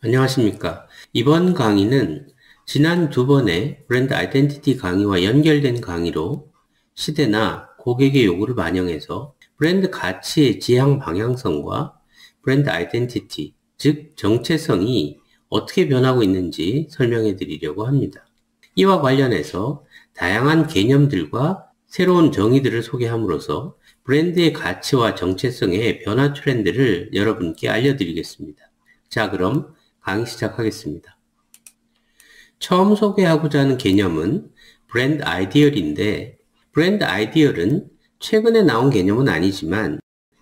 안녕하십니까. 이번 강의는 지난 두 번의 브랜드 아이덴티티 강의와 연결된 강의로 시대나 고객의 요구를 반영해서 브랜드 가치의 지향 방향성과 브랜드 아이덴티티, 즉 정체성이 어떻게 변하고 있는지 설명해 드리려고 합니다. 이와 관련해서 다양한 개념들과 새로운 정의들을 소개함으로써 브랜드의 가치와 정체성의 변화 트렌드를 여러분께 알려드리겠습니다. 자, 그럼 강의 시작하겠습니다. 처음 소개하고자 하는 개념은 브랜드 아이디얼인데, 브랜드 아이디얼은 최근에 나온 개념은 아니지만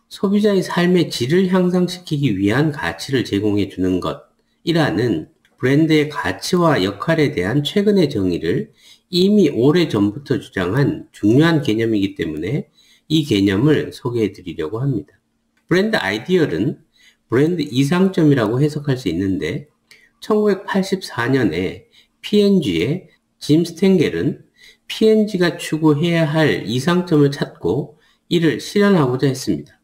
소비자의 삶의 질을 향상시키기 위한 가치를 제공해 주는 것이라는 브랜드의 가치와 역할에 대한 최근의 정의를 이미 오래전부터 주장한 중요한 개념이기 때문에 이 개념을 소개해 드리려고 합니다. 브랜드 아이디얼은 브랜드 이상점이라고 해석할 수 있는데 1984년에 P&G의 짐 스탱겔은 P&G가 추구해야 할 이상점을 찾고 이를 실현하고자 했습니다.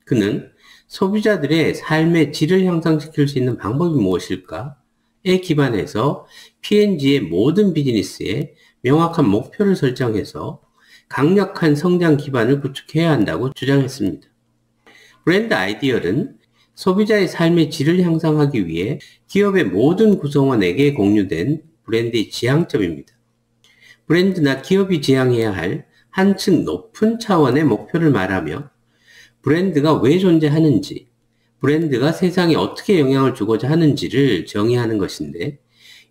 그는 소비자들의 삶의 질을 향상시킬 수 있는 방법이 무엇일까에 기반해서 P&G의 모든 비즈니스에 명확한 목표를 설정해서 강력한 성장 기반을 구축해야 한다고 주장했습니다. 브랜드 아이디얼은 소비자의 삶의 질을 향상하기 위해 기업의 모든 구성원에게 공유된 브랜드의 지향점입니다. 브랜드나 기업이 지향해야 할 한층 높은 차원의 목표를 말하며 브랜드가 왜 존재하는지, 브랜드가 세상에 어떻게 영향을 주고자 하는지를 정의하는 것인데,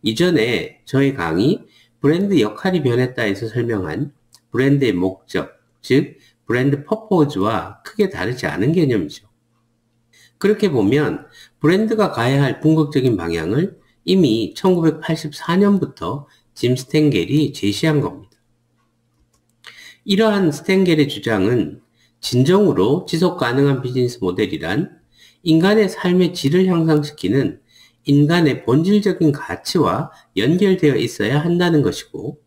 이전에 저희 강의 브랜드 역할이 변했다에서 설명한 브랜드의 목적, 즉 브랜드 퍼포즈와 크게 다르지 않은 개념이죠. 그렇게 보면 브랜드가 가야 할 궁극적인 방향을 이미 1984년부터 짐 스탱겔이 제시한 겁니다. 이러한 스탱겔의 주장은 진정으로 지속 가능한 비즈니스 모델이란 인간의 삶의 질을 향상시키는 인간의 본질적인 가치와 연결되어 있어야 한다는 것이고,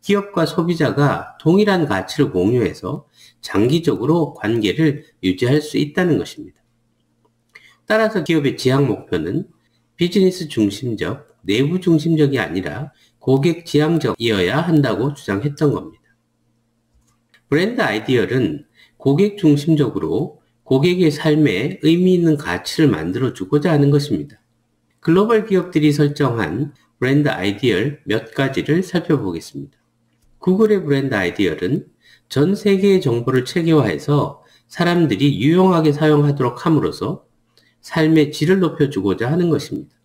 기업과 소비자가 동일한 가치를 공유해서 장기적으로 관계를 유지할 수 있다는 것입니다. 따라서 기업의 지향 목표는 비즈니스 중심적, 내부 중심적이 아니라 고객 지향적이어야 한다고 주장했던 겁니다. 브랜드 아이디얼은 고객 중심적으로 고객의 삶에 의미 있는 가치를 만들어 주고자 하는 것입니다. 글로벌 기업들이 설정한 브랜드 아이디얼 몇 가지를 살펴보겠습니다. 구글의 브랜드 아이디얼은 전 세계의 정보를 체계화해서 사람들이 유용하게 사용하도록 함으로써 삶의 질을 높여주고자 하는 것입니다.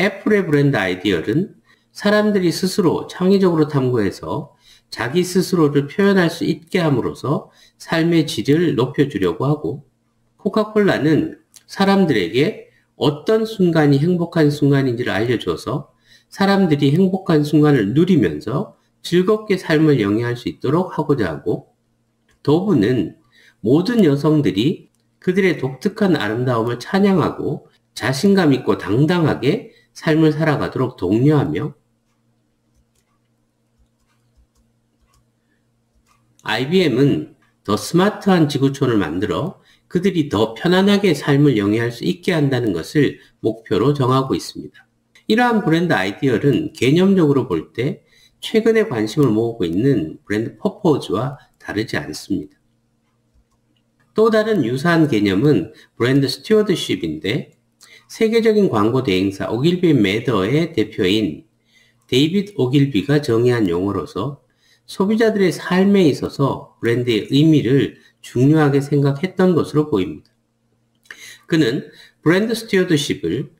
애플의 브랜드 아이디얼은 사람들이 스스로 창의적으로 탐구해서 자기 스스로를 표현할 수 있게 함으로써 삶의 질을 높여주려고 하고, 코카콜라는 사람들에게 어떤 순간이 행복한 순간인지를 알려줘서 사람들이 행복한 순간을 누리면서 즐겁게 삶을 영위할 수 있도록 하고자 하고, 도브는 모든 여성들이 그들의 독특한 아름다움을 찬양하고 자신감 있고 당당하게 삶을 살아가도록 독려하며, IBM은 더 스마트한 지구촌을 만들어 그들이 더 편안하게 삶을 영위할 수 있게 한다는 것을 목표로 정하고 있습니다. 이러한 브랜드 아이디얼은 개념적으로 볼 때 최근에 관심을 모으고 있는 브랜드 퍼포즈와 다르지 않습니다. 또 다른 유사한 개념은 브랜드 스튜어드십인데, 세계적인 광고 대행사 오길비 매더의 대표인 데이빗 오길비가 정의한 용어로서 소비자들의 삶에 있어서 브랜드의 의미를 중요하게 생각했던 것으로 보입니다. 그는 브랜드 스튜어드십을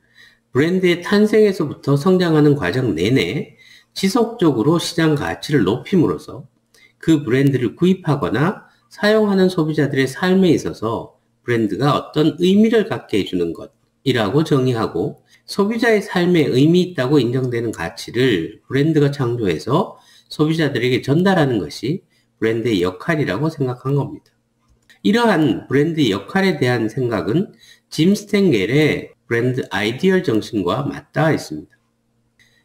브랜드의 탄생에서부터 성장하는 과정 내내 지속적으로 시장 가치를 높임으로써 그 브랜드를 구입하거나 사용하는 소비자들의 삶에 있어서 브랜드가 어떤 의미를 갖게 해주는 것이라고 정의하고, 소비자의 삶에 의미 있다고 인정되는 가치를 브랜드가 창조해서 소비자들에게 전달하는 것이 브랜드의 역할이라고 생각한 겁니다. 이러한 브랜드의 역할에 대한 생각은 짐 스탱겔의 브랜드 아이디얼 정신과 맞닿아 있습니다.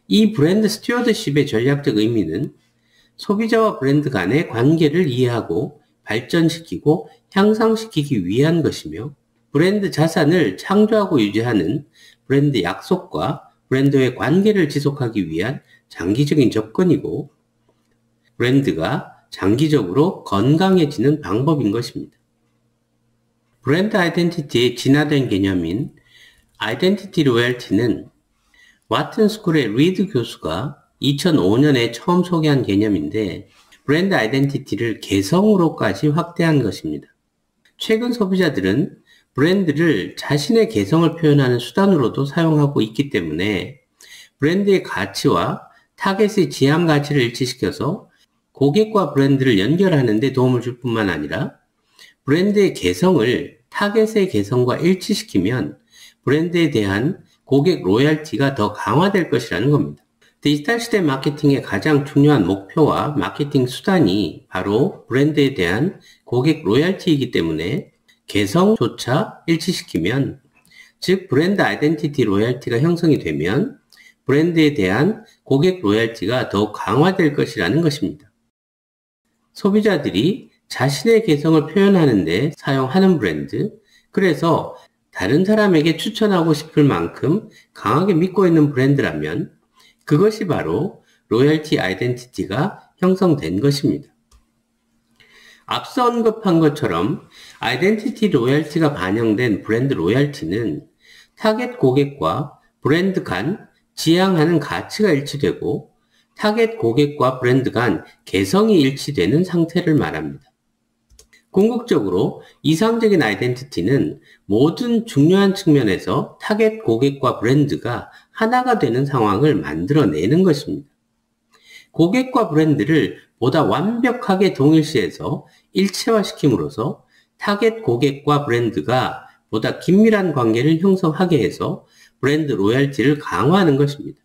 이 브랜드 스튜어드십의 전략적 의미는 소비자와 브랜드 간의 관계를 이해하고 발전시키고 향상시키기 위한 것이며, 브랜드 자산을 창조하고 유지하는 브랜드 약속과 브랜드의 관계를 지속하기 위한 장기적인 접근이고 브랜드가 장기적으로 건강해지는 방법인 것입니다. 브랜드 아이덴티티의 진화된 개념인 아이덴티티 로열티는 와튼 스쿨의 리드 교수가 2005년에 처음 소개한 개념인데 브랜드 아이덴티티를 개성으로까지 확대한 것입니다. 최근 소비자들은 브랜드를 자신의 개성을 표현하는 수단으로도 사용하고 있기 때문에 브랜드의 가치와 타겟의 지향 가치를 일치시켜서 고객과 브랜드를 연결하는 데 도움을 줄 뿐만 아니라 브랜드의 개성을 타겟의 개성과 일치시키면 브랜드에 대한 고객 로열티가 더 강화될 것이라는 겁니다. 디지털 시대 마케팅의 가장 중요한 목표와 마케팅 수단이 바로 브랜드에 대한 고객 로열티이기 때문에 개성조차 일치시키면, 즉 브랜드 아이덴티티 로열티가 형성이 되면 브랜드에 대한 고객 로열티가 더욱 강화될 것이라는 것입니다. 소비자들이 자신의 개성을 표현하는 데 사용하는 브랜드, 그래서 다른 사람에게 추천하고 싶을 만큼 강하게 믿고 있는 브랜드라면 그것이 바로 로열티 아이덴티티가 형성된 것입니다. 앞서 언급한 것처럼 아이덴티티 로열티가 반영된 브랜드 로열티는 타겟 고객과 브랜드 간 지향하는 가치가 일치되고 타겟 고객과 브랜드 간 개성이 일치되는 상태를 말합니다. 궁극적으로 이상적인 아이덴티티는 모든 중요한 측면에서 타겟 고객과 브랜드가 하나가 되는 상황을 만들어내는 것입니다. 고객과 브랜드를 보다 완벽하게 동일시해서 일체화시킴으로써 타겟 고객과 브랜드가 보다 긴밀한 관계를 형성하게 해서 브랜드 로열티를 강화하는 것입니다.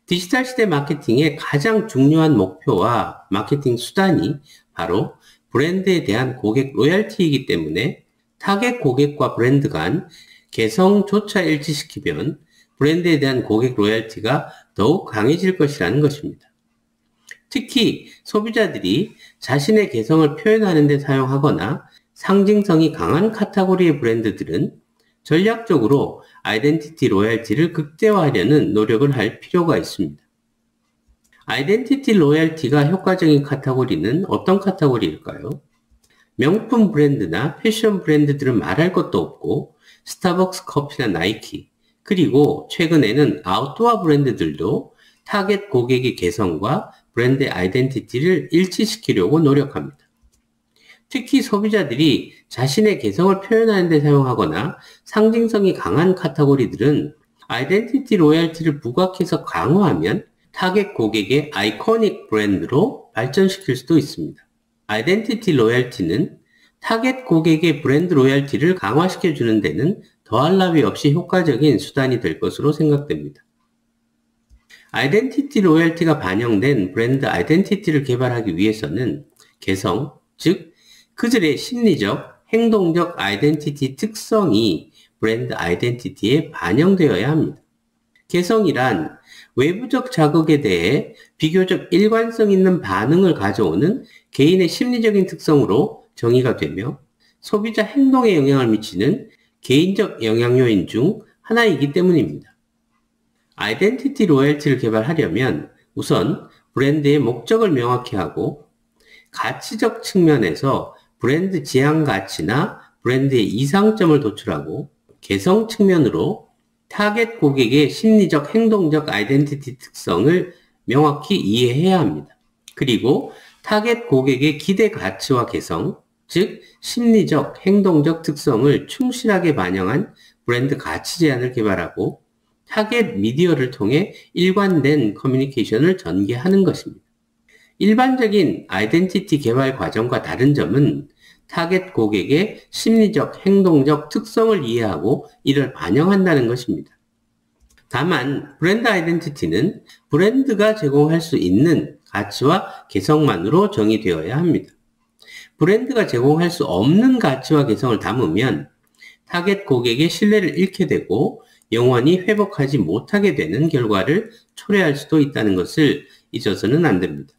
디지털 시대 마케팅의 가장 중요한 목표와 마케팅 수단이 바로 브랜드에 대한 고객 로열티이기 때문에 타겟 고객과 브랜드 간 개성조차 일치시키면 브랜드에 대한 고객 로열티가 더욱 강해질 것이라는 것입니다. 특히 소비자들이 자신의 개성을 표현하는 데 사용하거나 상징성이 강한 카테고리의 브랜드들은 전략적으로 아이덴티티 로열티를 극대화하려는 노력을 할 필요가 있습니다. 아이덴티티 로열티가 효과적인 카테고리는 어떤 카테고리일까요? 명품 브랜드나 패션 브랜드들은 말할 것도 없고 스타벅스 커피나 나이키, 그리고 최근에는 아웃도어 브랜드들도 타겟 고객의 개성과 브랜드 아이덴티티를 일치시키려고 노력합니다. 특히 소비자들이 자신의 개성을 표현하는 데 사용하거나 상징성이 강한 카테고리들은 아이덴티티 로열티를 부각해서 강화하면 타겟 고객의 아이코닉 브랜드로 발전시킬 수도 있습니다. 아이덴티티 로열티는 타겟 고객의 브랜드 로열티를 강화시켜주는 데는 더할 나위 없이 효과적인 수단이 될 것으로 생각됩니다. 아이덴티티 로열티가 반영된 브랜드 아이덴티티를 개발하기 위해서는 개성, 즉 그들의 심리적, 행동적 아이덴티티 특성이 브랜드 아이덴티티에 반영되어야 합니다. 개성이란 외부적 자극에 대해 비교적 일관성 있는 반응을 가져오는 개인의 심리적인 특성으로 정의가 되며 소비자 행동에 영향을 미치는 개인적 영향요인 중 하나이기 때문입니다. 아이덴티티 로열티를 개발하려면 우선 브랜드의 목적을 명확히 하고 가치적 측면에서 브랜드 지향 가치나 브랜드의 이상점을 도출하고 개성 측면으로 타겟 고객의 심리적 행동적 아이덴티티 특성을 명확히 이해해야 합니다. 그리고 타겟 고객의 기대 가치와 개성, 즉 심리적 행동적 특성을 충실하게 반영한 브랜드 가치 제안을 개발하고 타겟 미디어를 통해 일관된 커뮤니케이션을 전개하는 것입니다. 일반적인 아이덴티티 개발 과정과 다른 점은 타겟 고객의 심리적, 행동적 특성을 이해하고 이를 반영한다는 것입니다. 다만 브랜드 아이덴티티는 브랜드가 제공할 수 있는 가치와 개성만으로 정의되어야 합니다. 브랜드가 제공할 수 없는 가치와 개성을 담으면 타겟 고객의 신뢰를 잃게 되고 영원히 회복하지 못하게 되는 결과를 초래할 수도 있다는 것을 잊어서는 안 됩니다.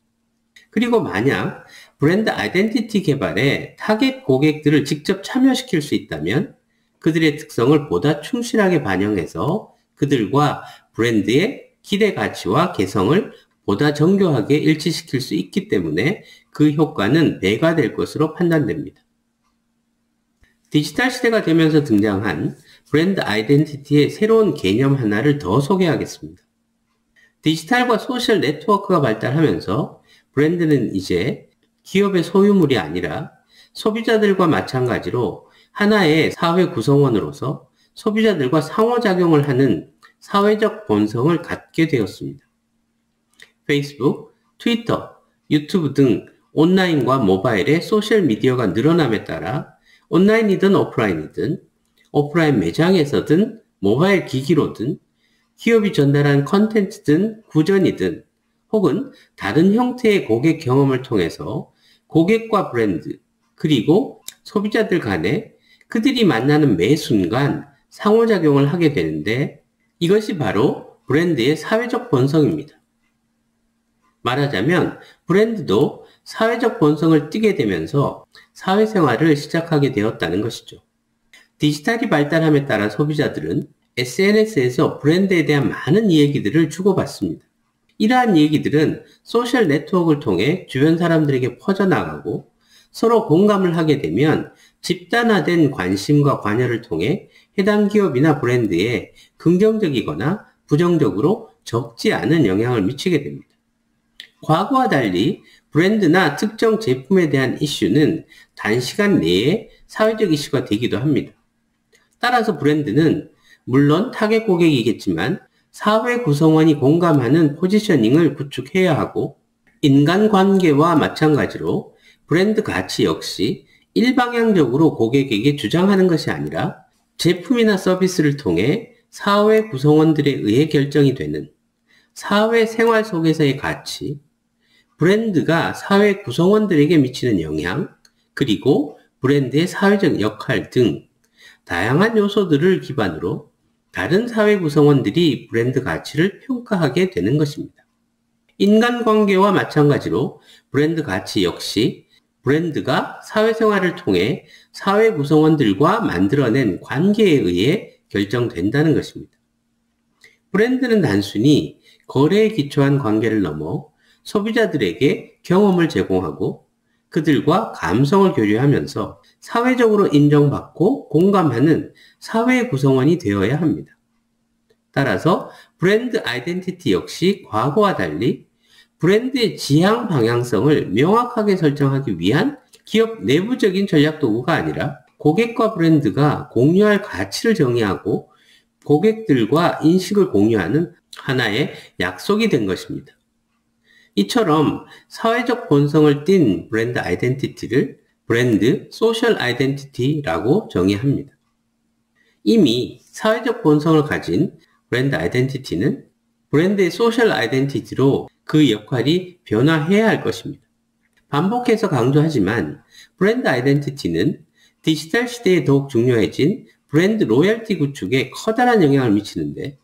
그리고 만약 브랜드 아이덴티티 개발에 타겟 고객들을 직접 참여시킬 수 있다면 그들의 특성을 보다 충실하게 반영해서 그들과 브랜드의 기대 가치와 개성을 보다 정교하게 일치시킬 수 있기 때문에 그 효과는 배가 될 것으로 판단됩니다. 디지털 시대가 되면서 등장한 브랜드 아이덴티티의 새로운 개념 하나를 더 소개하겠습니다. 디지털과 소셜 네트워크가 발달하면서 브랜드는 이제 기업의 소유물이 아니라 소비자들과 마찬가지로 하나의 사회 구성원으로서 소비자들과 상호작용을 하는 사회적 본성을 갖게 되었습니다. 페이스북, 트위터, 유튜브 등 온라인과 모바일의 소셜미디어가 늘어남에 따라 온라인이든 오프라인이든 오프라인 매장에서든 모바일 기기로든 기업이 전달한 컨텐츠든 구전이든 혹은 다른 형태의 고객 경험을 통해서 고객과 브랜드 그리고 소비자들 간에 그들이 만나는 매 순간 상호작용을 하게 되는데 이것이 바로 브랜드의 사회적 본성입니다. 말하자면 브랜드도 사회적 본성을 띠게 되면서 사회생활을 시작하게 되었다는 것이죠. 디지털이 발달함에 따라 소비자들은 SNS에서 브랜드에 대한 많은 이야기들을 주고받습니다. 이러한 얘기들은 소셜 네트워크를 통해 주변 사람들에게 퍼져나가고 서로 공감을 하게 되면 집단화된 관심과 관여를 통해 해당 기업이나 브랜드에 긍정적이거나 부정적으로 적지 않은 영향을 미치게 됩니다. 과거와 달리 브랜드나 특정 제품에 대한 이슈는 단시간 내에 사회적 이슈가 되기도 합니다. 따라서 브랜드는 물론 타겟 고객이겠지만 사회 구성원이 공감하는 포지셔닝을 구축해야 하고 인간관계와 마찬가지로 브랜드 가치 역시 일방향적으로 고객에게 주장하는 것이 아니라 제품이나 서비스를 통해 사회 구성원들에 의해 결정이 되는 사회생활 속에서의 가치, 브랜드가 사회 구성원들에게 미치는 영향, 그리고 브랜드의 사회적 역할 등 다양한 요소들을 기반으로 다른 사회 구성원들이 브랜드 가치를 평가하게 되는 것입니다. 인간관계와 마찬가지로 브랜드 가치 역시 브랜드가 사회생활을 통해 사회 구성원들과 만들어낸 관계에 의해 결정된다는 것입니다. 브랜드는 단순히 거래에 기초한 관계를 넘어 소비자들에게 경험을 제공하고 그들과 감성을 교류하면서 사회적으로 인정받고 공감하는 사회 구성원이 되어야 합니다. 따라서 브랜드 아이덴티티 역시 과거와 달리 브랜드의 지향 방향성을 명확하게 설정하기 위한 기업 내부적인 전략 도구가 아니라 고객과 브랜드가 공유할 가치를 정의하고 고객들과 인식을 공유하는 하나의 약속이 된 것입니다. 이처럼 사회적 본성을 띤 브랜드 아이덴티티를 브랜드 소셜 아이덴티티라고 정의합니다. 이미 사회적 본성을 가진 브랜드 아이덴티티는 브랜드의 소셜 아이덴티티로 그 역할이 변화해야 할 것입니다. 반복해서 강조하지만 브랜드 아이덴티티는 디지털 시대에 더욱 중요해진 브랜드 로열티 구축에 커다란 영향을 미치는데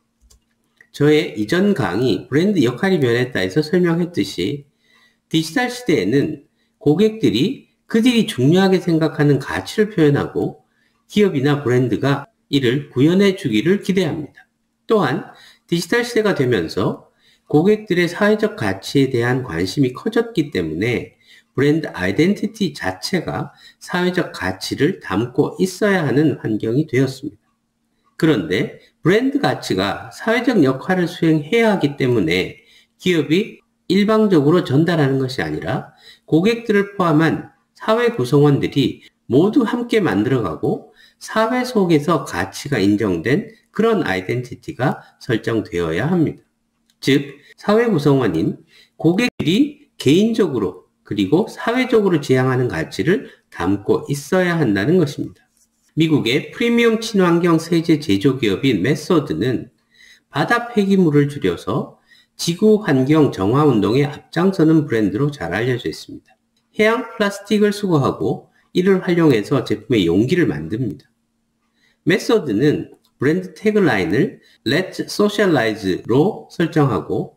저의 이전 강의 브랜드 역할이 변했다에서 설명했듯이 디지털 시대에는 고객들이 그들이 중요하게 생각하는 가치를 표현하고 기업이나 브랜드가 이를 구현해 주기를 기대합니다. 또한 디지털 시대가 되면서 고객들의 사회적 가치에 대한 관심이 커졌기 때문에 브랜드 아이덴티티 자체가 사회적 가치를 담고 있어야 하는 환경이 되었습니다. 그런데 브랜드 가치가 사회적 역할을 수행해야 하기 때문에 기업이 일방적으로 전달하는 것이 아니라 고객들을 포함한 사회 구성원들이 모두 함께 만들어가고 사회 속에서 가치가 인정된 그런 아이덴티티가 설정되어야 합니다. 즉, 사회 구성원인 고객들이 개인적으로 그리고 사회적으로 지향하는 가치를 담고 있어야 한다는 것입니다. 미국의 프리미엄 친환경 세제 제조기업인 메소드는 바다 폐기물을 줄여서 지구 환경 정화 운동에 앞장서는 브랜드로 잘 알려져 있습니다. 해양 플라스틱을 수거하고 이를 활용해서 제품의 용기를 만듭니다. 메소드는 브랜드 태그라인을 Let's Socialize로 설정하고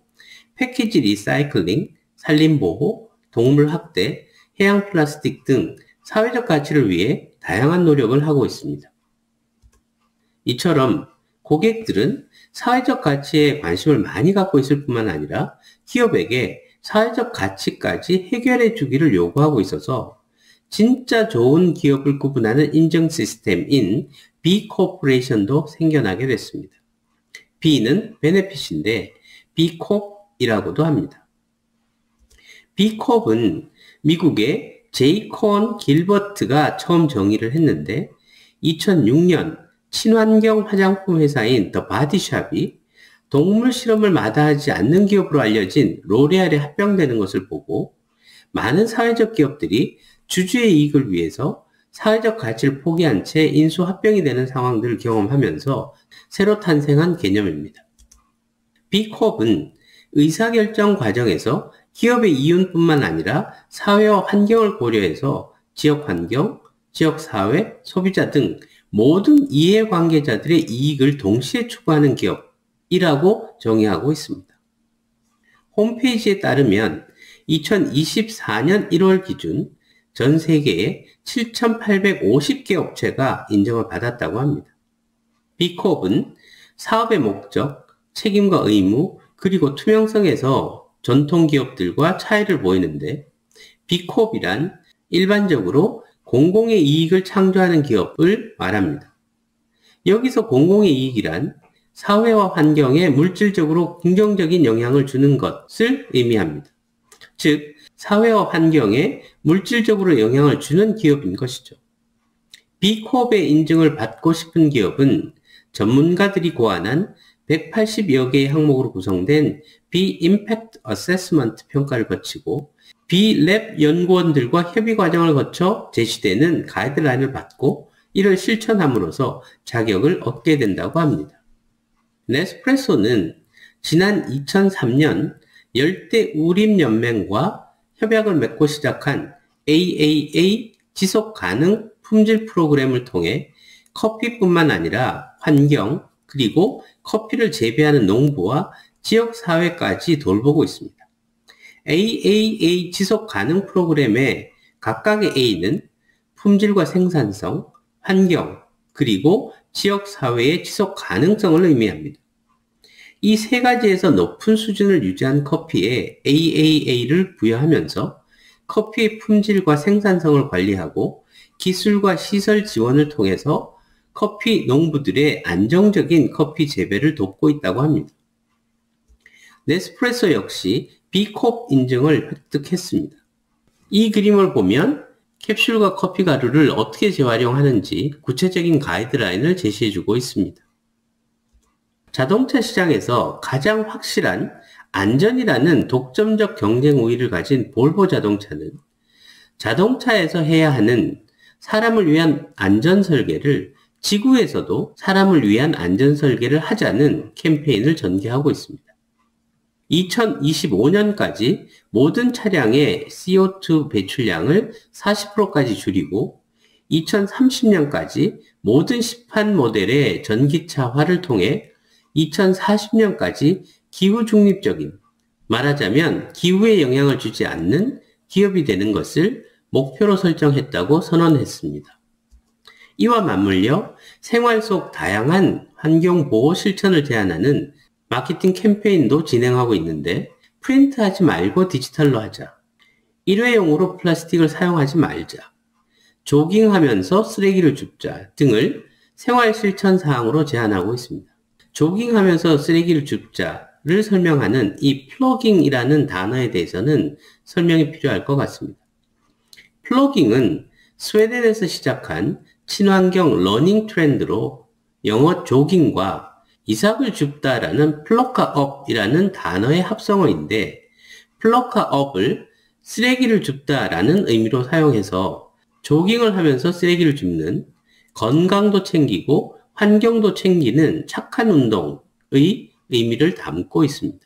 패키지 리사이클링, 산림보호, 동물 학대, 해양 플라스틱 등 사회적 가치를 위해 다양한 노력을 하고 있습니다. 이처럼 고객들은 사회적 가치에 관심을 많이 갖고 있을 뿐만 아니라 기업에게 사회적 가치까지 해결해 주기를 요구하고 있어서 진짜 좋은 기업을 구분하는 인증 시스템인 B 코퍼레이션도 생겨나게 됐습니다. B는 베네핏인데 B 콥이라고도 합니다. B 콥은 미국의 제이 콘 길버트가 처음 정의를 했는데 2006년 친환경 화장품 회사인 더 바디샵이 동물 실험을 마다하지 않는 기업으로 알려진 로레알에 합병되는 것을 보고 많은 사회적 기업들이 주주의 이익을 위해서 사회적 가치를 포기한 채 인수 합병이 되는 상황들을 경험하면서 새로 탄생한 개념입니다. B콥은 의사결정 과정에서 기업의 이윤뿐만 아니라 사회와 환경을 고려해서 지역 환경, 지역 사회, 소비자 등 모든 이해관계자들의 이익을 동시에 추구하는 기업이라고 정의하고 있습니다. 홈페이지에 따르면 2024년 1월 기준 전 세계에 7,850개 업체가 인정을 받았다고 합니다. B콥은 사업의 목적, 책임과 의무, 그리고 투명성에서 전통 기업들과 차이를 보이는데 B콥이란 일반적으로 공공의 이익을 창조하는 기업을 말합니다. 여기서 공공의 이익이란 사회와 환경에 물질적으로 긍정적인 영향을 주는 것을 의미합니다. 즉, 사회와 환경에 물질적으로 영향을 주는 기업인 것이죠. B콥의 인증을 받고 싶은 기업은 전문가들이 고안한 180여 개의 항목으로 구성된 B-임팩트 어세스먼트 평가를 거치고 B-랩 연구원들과 협의 과정을 거쳐 제시되는 가이드라인을 받고 이를 실천함으로써 자격을 얻게 된다고 합니다. 네스프레소는 지난 2003년 열대우림연맹과 협약을 맺고 시작한 AAA 지속가능 품질 프로그램을 통해 커피뿐만 아니라 환경, 그리고 커피를 재배하는 농부와 지역사회까지 돌보고 있습니다. AAA 지속가능 프로그램의 각각의 A는 품질과 생산성, 환경, 그리고 지역사회의 지속가능성을 의미합니다. 이 세 가지에서 높은 수준을 유지한 커피에 AAA를 부여하면서 커피의 품질과 생산성을 관리하고 기술과 시설 지원을 통해서 커피 농부들의 안정적인 커피 재배를 돕고 있다고 합니다. 네스프레소 역시 B콥 인증을 획득했습니다. 이 그림을 보면 캡슐과 커피 가루를 어떻게 재활용하는지 구체적인 가이드라인을 제시해주고 있습니다. 자동차 시장에서 가장 확실한 안전이라는 독점적 경쟁 우위를 가진 볼보 자동차는 자동차에서 해야 하는 사람을 위한 안전 설계를 지구에서도 사람을 위한 안전 설계를 하자는 캠페인을 전개하고 있습니다. 2025년까지 모든 차량의 CO2 배출량을 40%까지 줄이고 2030년까지 모든 시판 모델의 전기차화를 통해 2040년까지 기후 중립적인, 말하자면 기후에 영향을 주지 않는 기업이 되는 것을 목표로 설정했다고 선언했습니다. 이와 맞물려 생활 속 다양한 환경보호 실천을 제안하는 마케팅 캠페인도 진행하고 있는데 프린트하지 말고 디지털로 하자, 일회용으로 플라스틱을 사용하지 말자, 조깅하면서 쓰레기를 줍자 등을 생활 실천 사항으로 제안하고 있습니다. 조깅하면서 쓰레기를 줍자를 설명하는 이 플로깅이라는 단어에 대해서는 설명이 필요할 것 같습니다. 플로깅은 스웨덴에서 시작한 친환경 러닝 트렌드로 영어 조깅과 이삭을 줍다라는 플러카업이라는 단어의 합성어인데 플러카업을 쓰레기를 줍다라는 의미로 사용해서 조깅을 하면서 쓰레기를 줍는 건강도 챙기고 환경도 챙기는 착한 운동의 의미를 담고 있습니다.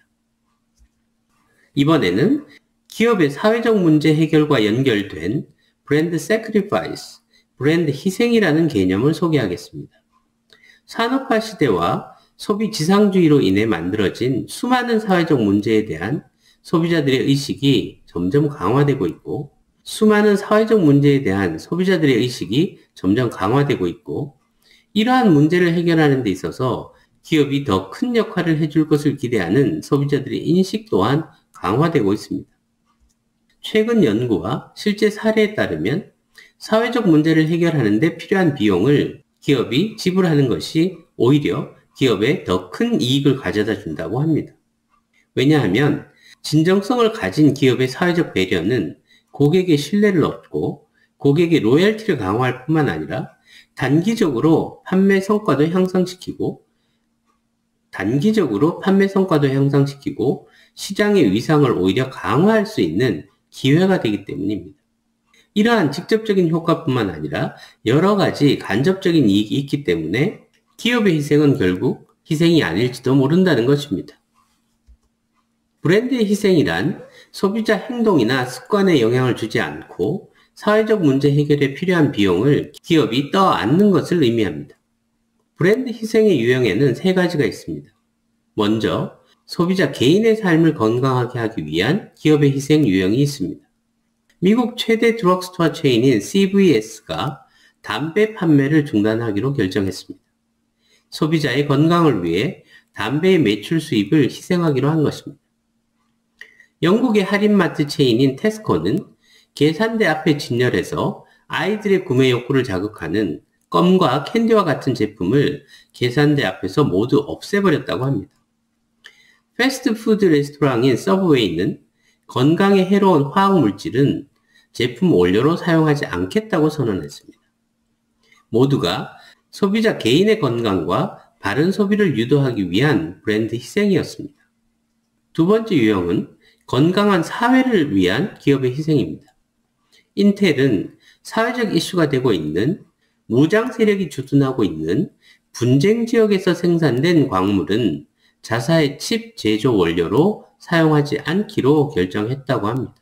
이번에는 기업의 사회적 문제 해결과 연결된 브랜드 세크리파이스, 브랜드 희생이라는 개념을 소개하겠습니다. 산업화 시대와 소비 지상주의로 인해 만들어진 수많은 사회적 문제에 대한 소비자들의 의식이 점점 강화되고 있고 수많은 사회적 문제에 대한 소비자들의 의식이 점점 강화되고 있고 이러한 문제를 해결하는 데 있어서 기업이 더 큰 역할을 해줄 것을 기대하는 소비자들의 인식 또한 강화되고 있습니다. 최근 연구와 실제 사례에 따르면 사회적 문제를 해결하는 데 필요한 비용을 기업이 지불하는 것이 오히려 기업에 더 큰 이익을 가져다 준다고 합니다. 왜냐하면 진정성을 가진 기업의 사회적 배려는 고객의 신뢰를 얻고 고객의 로열티를 강화할 뿐만 아니라 단기적으로 판매 성과도 향상시키고 시장의 위상을 오히려 강화할 수 있는 기회가 되기 때문입니다. 이러한 직접적인 효과뿐만 아니라 여러 가지 간접적인 이익이 있기 때문에 기업의 희생은 결국 희생이 아닐지도 모른다는 것입니다. 브랜드의 희생이란 소비자 행동이나 습관에 영향을 주지 않고 사회적 문제 해결에 필요한 비용을 기업이 떠안는 것을 의미합니다. 브랜드 희생의 유형에는 세 가지가 있습니다. 먼저 소비자 개인의 삶을 건강하게 하기 위한 기업의 희생 유형이 있습니다. 미국 최대 드럭스토어 체인인 CVS가 담배 판매를 중단하기로 결정했습니다. 소비자의 건강을 위해 담배의 매출 수입을 희생하기로 한 것입니다. 영국의 할인마트 체인인 테스코는 계산대 앞에 진열해서 아이들의 구매 욕구를 자극하는 껌과 캔디와 같은 제품을 계산대 앞에서 모두 없애버렸다고 합니다. 패스트푸드 레스토랑인 서브웨이는 건강에 해로운 화학물질은 제품 원료로 사용하지 않겠다고 선언했습니다. 모두가 소비자 개인의 건강과 바른 소비를 유도하기 위한 브랜드 희생이었습니다. 두 번째 유형은 건강한 사회를 위한 기업의 희생입니다. 인텔은 사회적 이슈가 되고 있는 무장 세력이 주둔하고 있는 분쟁 지역에서 생산된 광물은 자사의 칩 제조 원료로 사용하지 않기로 결정했다고 합니다.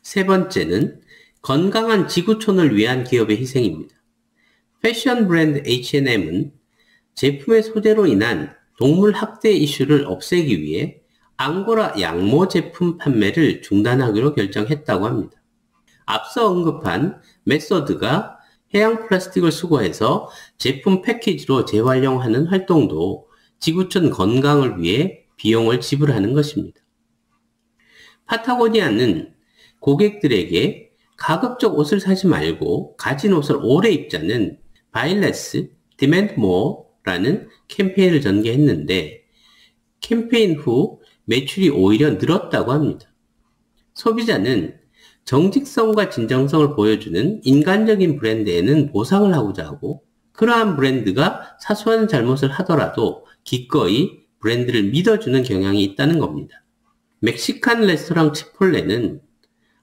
세 번째는 건강한 지구촌을 위한 기업의 희생입니다. 패션 브랜드 H&M은 제품의 소재로 인한 동물 학대 이슈를 없애기 위해 앙고라 양모 제품 판매를 중단하기로 결정했다고 합니다. 앞서 언급한 메소드가 해양 플라스틱을 수거해서 제품 패키지로 재활용하는 활동도 지구촌 건강을 위해 비용을 지불하는 것입니다. 파타고니아는 고객들에게 가급적 옷을 사지 말고 가진 옷을 오래 입자는 Buy Less, Demand More라는 캠페인을 전개했는데 캠페인 후 매출이 오히려 늘었다고 합니다. 소비자는 정직성과 진정성을 보여주는 인간적인 브랜드에는 보상을 하고자 하고 그러한 브랜드가 사소한 잘못을 하더라도 기꺼이 브랜드를 믿어주는 경향이 있다는 겁니다. 멕시칸 레스토랑 치폴레는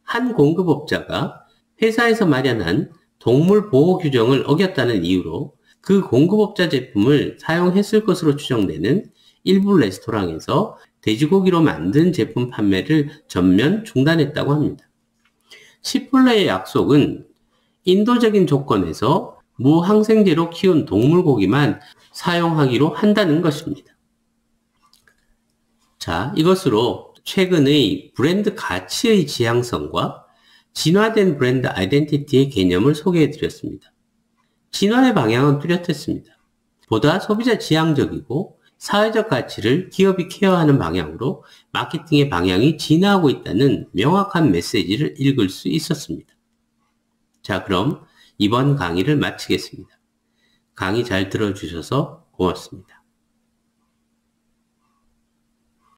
한 공급업자가 회사에서 마련한 동물 보호 규정을 어겼다는 이유로 그 공급업자 제품을 사용했을 것으로 추정되는 일부 레스토랑에서 돼지고기로 만든 제품 판매를 전면 중단했다고 합니다. 치폴레의 약속은 인도적인 조건에서 무항생제로 키운 동물고기만 사용하기로 한다는 것입니다. 자, 이것으로 최근의 브랜드 가치의 지향성과 진화된 브랜드 아이덴티티의 개념을 소개해 드렸습니다. 진화의 방향은 뚜렷했습니다. 보다 소비자 지향적이고 사회적 가치를 기업이 케어하는 방향으로 마케팅의 방향이 진화하고 있다는 명확한 메시지를 읽을 수 있었습니다. 자, 그럼 이번 강의를 마치겠습니다. 강의 잘 들어주셔서 고맙습니다.